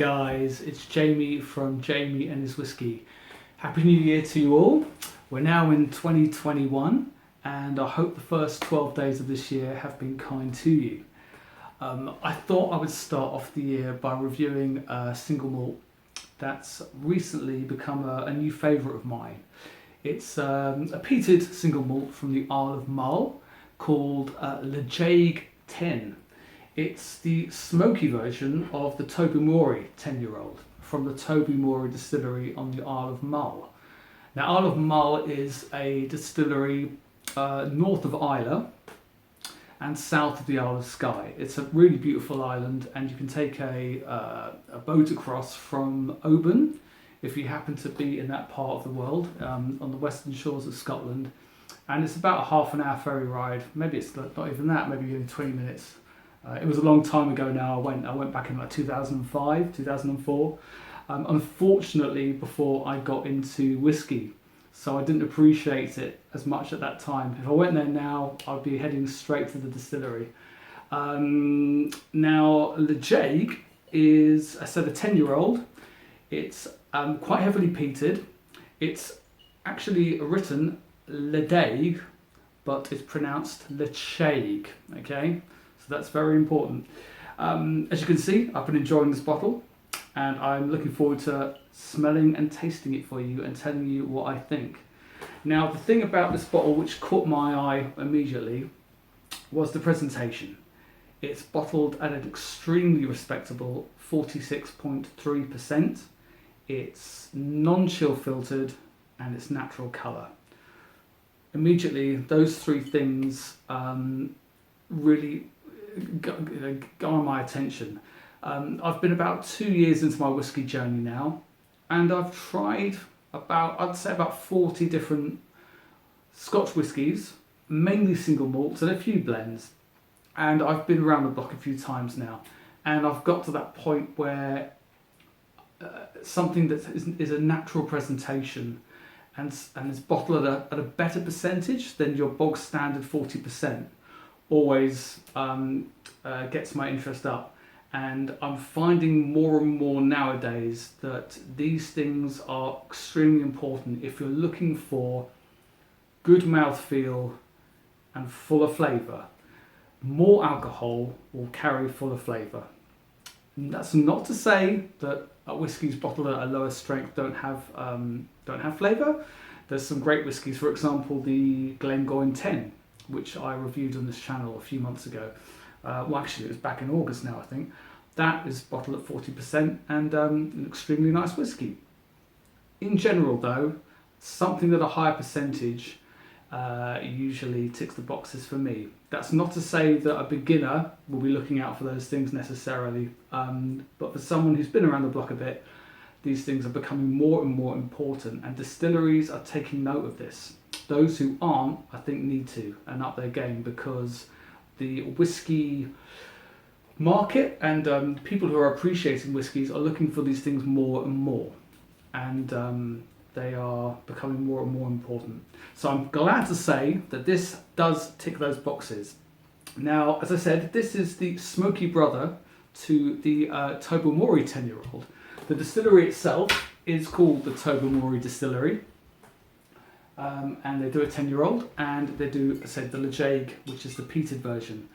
guys, it's Jamie from Jamie and His Whiskey. Happy New Year to you all. We're now in 2021 and I hope the first 12 days of this year have been kind to you. I thought I would start off the year by reviewing a single malt that's recently become a new favourite of mine. It's a peated single malt from the Isle of Mull called Whisky-Ledaig 10. It's the smoky version of the Tobermory 10-year-old from the Tobermory distillery on the Isle of Mull. Now, Isle of Mull is a distillery north of Islay and south of the Isle of Skye. It's a really beautiful island, and you can take a boat across from Oban if you happen to be in that part of the world, on the western shores of Scotland. And it's about a half an hour ferry ride. Maybe it's not even that, maybe only 20 minutes. It was a long time ago now. I went back in like 2005, 2004. Unfortunately, before I got into whiskey, so I didn't appreciate it as much at that time. If I went there now, I'd be heading straight to the distillery. Now, Whisky-Ledaig is, I said, a 10-year-old. It's quite heavily peated. It's actually written Ledaig, but it's pronounced Whisky-Ledaig, okay? So that's very important. As you can see, I've been enjoying this bottle and I'm looking forward to smelling and tasting it for you and telling you what I think. Now, the thing about this bottle which caught my eye immediately was the presentation. It's bottled at an extremely respectable 46.3%. It's non-chill filtered and it's natural colour. Immediately, those three things really got on my attention. I've been about 2 years into my whiskey journey now, and I've tried I'd say about 40 different Scotch whiskies, mainly single malts and a few blends. And I've been around the block a few times now, and I've got to that point where something that is a natural presentation and is bottled at a better percentage than your bog standard 40% always gets my interest up. And I'm finding more and more nowadays that these things are extremely important if you're looking for good mouthfeel and fuller flavour. More alcohol will carry fuller flavour. And that's not to say that whiskies bottled at a lower strength don't have flavour. There's some great whiskies, for example, the Glengoyne 10, which I reviewed on this channel a few months ago. Well, actually, it was back in August now, I think. That is bottled at 40% and an extremely nice whiskey. In general, though, something at a higher percentage usually ticks the boxes for me. That's not to say that a beginner will be looking out for those things necessarily, but for someone who's been around the block a bit, these things are becoming more and more important, and distilleries are taking note of this. Those who aren't, I think, need to and up their game, because the whiskey market and people who are appreciating whiskies are looking for these things more and more, and they are becoming more and more important. So I'm glad to say that this does tick those boxes. Now, as I said, this is the smoky brother to the Tobermory 10-year-old. The distillery itself is called the Tobermory Distillery. And they do a 10-year-old, and they do, as I said, the Whisky-Ledaig, which is the peated version.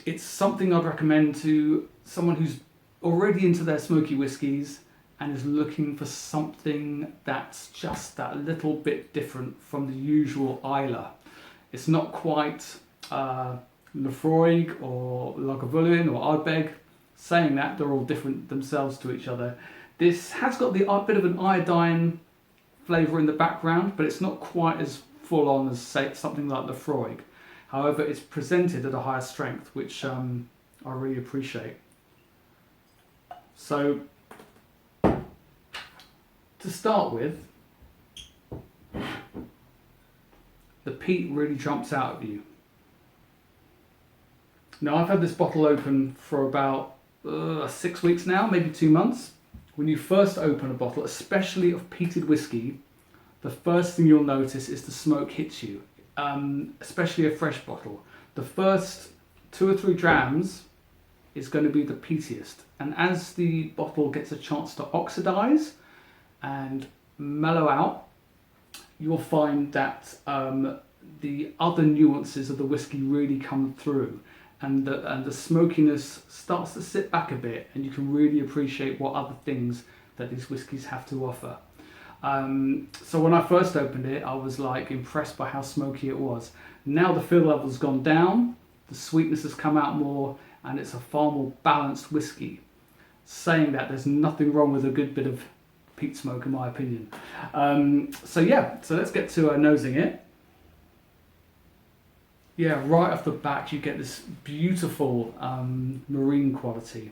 It's something I'd recommend to someone who's already into their smoky whiskies and is looking for something that's just that little bit different from the usual Islay. It's not quite Laphroaig or Lagavulin or Ardbeg. Saying that, they're all different themselves to each other. This has got the bit of an iodine flavour in the background, but it's not quite as full on as, say, something like Laphroaig. However, it's presented at a higher strength, which I really appreciate. So, to start with, the peat really jumps out at you. Now, I've had this bottle open for about 6 weeks now, maybe 2 months. When you first open a bottle, especially of peated whiskey, the first thing you'll notice is the smoke hits you, especially a fresh bottle. The first 2 or 3 drams is going to be the peatiest. And as the bottle gets a chance to oxidize and mellow out, you'll find that the other nuances of the whiskey really come through, and the smokiness starts to sit back a bit, and you can really appreciate what other things that these whiskies have to offer. So when I first opened it, I was like impressed by how smoky it was. Now the feel level's gone down, the sweetness has come out more, and it's a far more balanced whiskey. Saying that, there's nothing wrong with a good bit of peat smoke in my opinion. So let's get to nosing it. Yeah, right off the bat you get this beautiful marine quality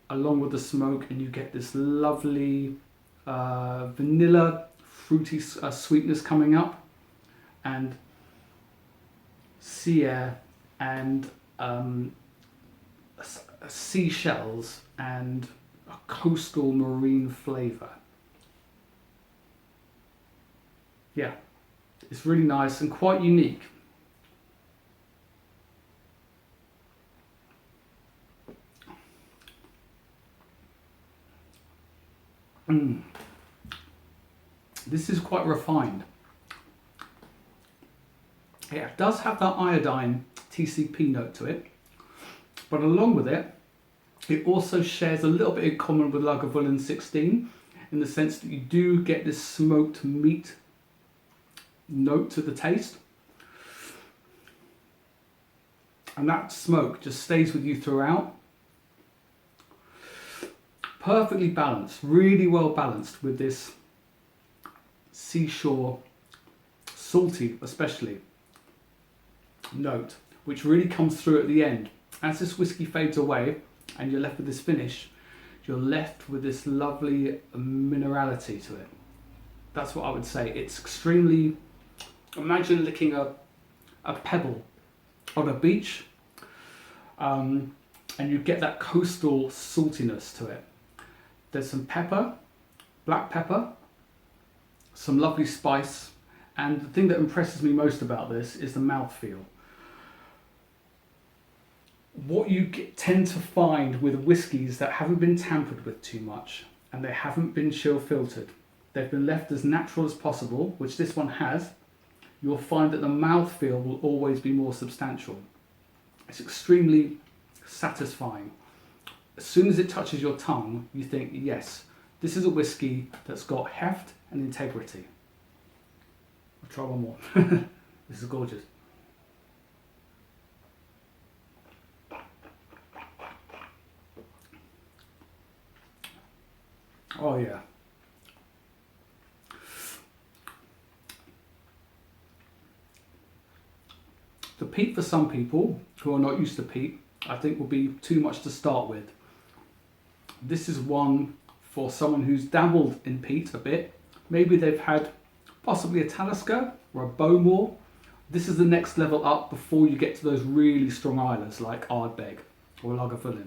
along with the smoke, and you get this lovely vanilla fruity sweetness coming up, and sea air and seashells and a coastal marine flavour. Yeah, it's really nice and quite unique. This is quite refined. Yeah, it does have that iodine TCP note to it, but along with it, it also shares a little bit in common with Lagavulin 16 in the sense that you do get this smoked meat note to the taste, and that smoke just stays with you throughout. Perfectly balanced, really well balanced with this seashore, salty especially, note, which really comes through at the end. As this whiskey fades away and you're left with this finish, you're left with this lovely minerality to it. That's what I would say. It's extremely, imagine licking a pebble on a beach, and you get that coastal saltiness to it. There's some pepper, black pepper, some lovely spice, and the thing that impresses me most about this is the mouthfeel. What you tend to find with whiskies that haven't been tampered with too much, and they haven't been chill filtered, they've been left as natural as possible, which this one has, you'll find that the mouthfeel will always be more substantial. It's extremely satisfying. As soon as it touches your tongue, you think, yes, this is a whiskey that's got heft and integrity. I'll try one more. This is gorgeous. Oh yeah. The peat for some people who are not used to peat, I think will be too much to start with. This is one for someone who's dabbled in peat a bit. Maybe they've had possibly a Talisker or a Bowmore. This is the next level up before you get to those really strong Islers like Ardbeg or Lagavulin.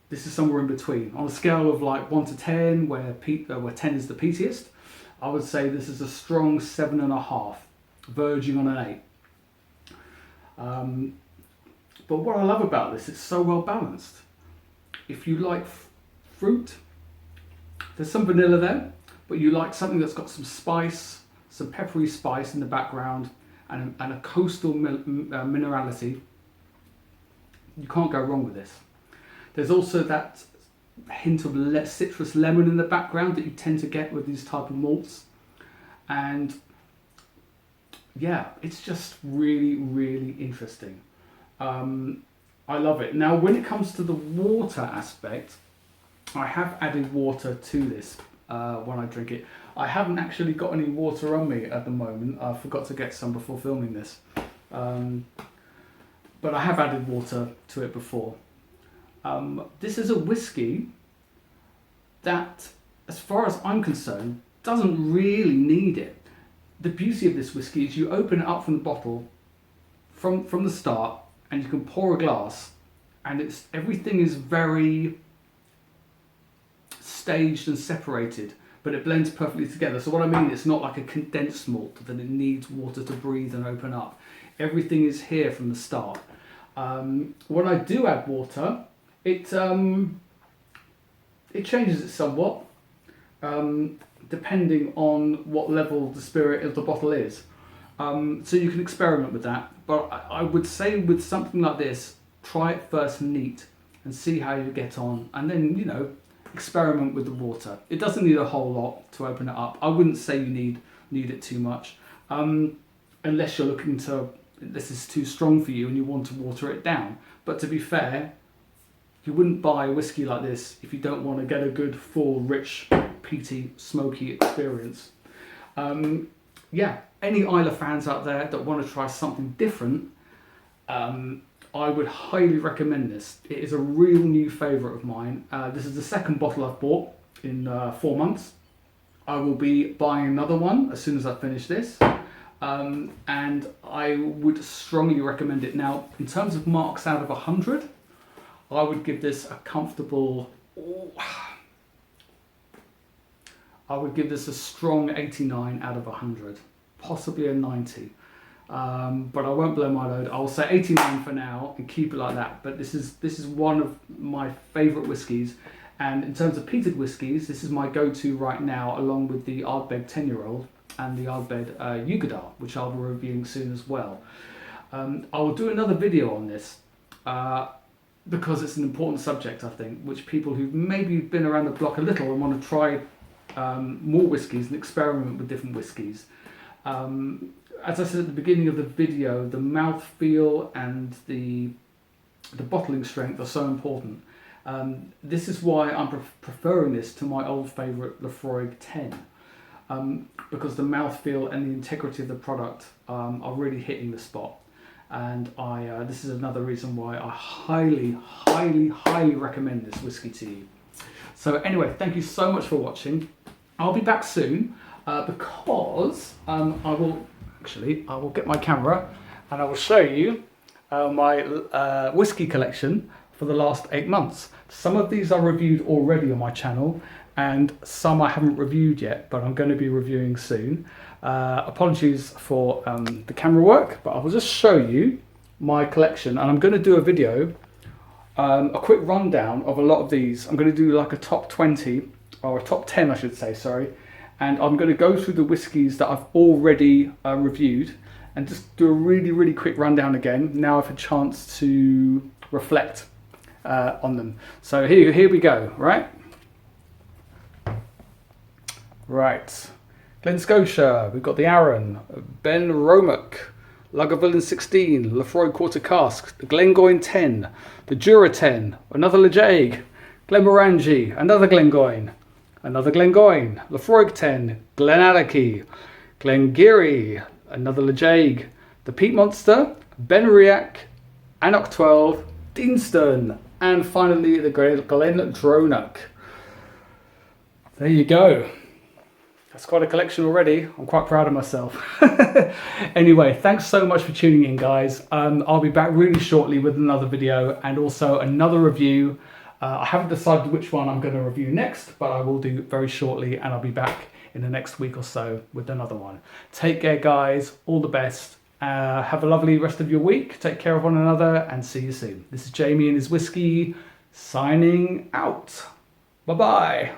This is somewhere in between. On a scale of like 1 to 10, where 10 is the peatiest, I would say this is a strong 7.5, verging on an 8. But what I love about this, it's so well balanced. If you like fruit, there's some vanilla there, but you like something that's got some spice, some peppery spice in the background, and a coastal minerality, you can't go wrong with this. There's also that hint of citrus lemon in the background that you tend to get with these type of malts. And yeah, it's just really, really interesting. I love it. Now, when it comes to the water aspect, I have added water to this when I drink it. I haven't actually got any water on me at the moment. I forgot to get some before filming this. But I have added water to it before. This is a whiskey that, as far as I'm concerned, doesn't really need it. The beauty of this whiskey is you open it up from the bottle from the start, and you can pour a glass, and everything is very staged and separated, but it blends perfectly together. So what I mean, it's not like a condensed malt that it needs water to breathe and open up. Everything is here from the start. When I do add water, it changes it somewhat, depending on what level the spirit of the bottle is. So you can experiment with that. But I would say with something like this, try it first neat and see how you get on, and then, you know, experiment with the water. It doesn't need a whole lot to open it up. I wouldn't say you need it too much, unless you're looking to, this is too strong for you and you want to water it down. But to be fair, you wouldn't buy a whiskey like this if you don't want to get a good, full, rich, peaty, smoky experience. Yeah, any Isle fans out there that want to try something different, I would highly recommend this. It is a real new favourite of mine. This is the second bottle I've bought in 4 months. I will be buying another one as soon as I finish this. And I would strongly recommend it. Now, in terms of marks out of 100, I would give this a comfortable, I would give this a strong 89 out of 100, possibly a 90. But I won't blow my load. I'll say 89 for now and keep it like that. But this is one of my favourite whiskies, and in terms of peated whiskies, this is my go-to right now, along with the Ardbeg 10-year-old and the Ardbeg Ugadar, which I'll be reviewing soon as well. I will do another video on this because it's an important subject, I think, which people who've maybe been around the block a little and want to try more whiskies and experiment with different whiskies. As I said at the beginning of the video, the mouthfeel and the bottling strength are so important. This is why I'm preferring this to my old favourite Laphroaig 10, because the mouthfeel and the integrity of the product are really hitting the spot. And this is another reason why I highly, highly, highly recommend this whiskey to you. So anyway, thank you so much for watching. I'll be back soon because I will get my camera and I will show you my whiskey collection for the last 8 months. Some of these are reviewed already on my channel and some I haven't reviewed yet, but I'm going to be reviewing soon. Apologies for the camera work, but I will just show you my collection, and I'm going to do a video, a quick rundown of a lot of these. I'm going to do like a top 20, or a top 10 I should say, sorry, and I'm going to go through the whiskies that I've already reviewed and just do a really, really quick rundown again. Now I've had a chance to reflect on them. So here we go, right? Right. Glen Scotia, we've got the Arran, Ben Romack, Lagavulin 16, Laphroaig Quarter Cask, the Glengoyne 10, the Jura 10, another Ledaig, Glenmorangie, another Glengoyne, Laphroaig 10, Glenallachie, Glengarry, another Ledaig, the Peat Monster, Ben Riach, Annoch 12, Deanston, and finally the Glendronach. There you go. That's quite a collection already. I'm quite proud of myself. Anyway, thanks so much for tuning in, guys. I'll be back really shortly with another video and also another review. I haven't decided which one I'm going to review next, but I will do very shortly, and I'll be back in the next week or so with another one. Take care, guys. All the best. Have a lovely rest of your week. Take care of one another and see you soon. This is Jamie and his whiskey signing out. Bye-bye.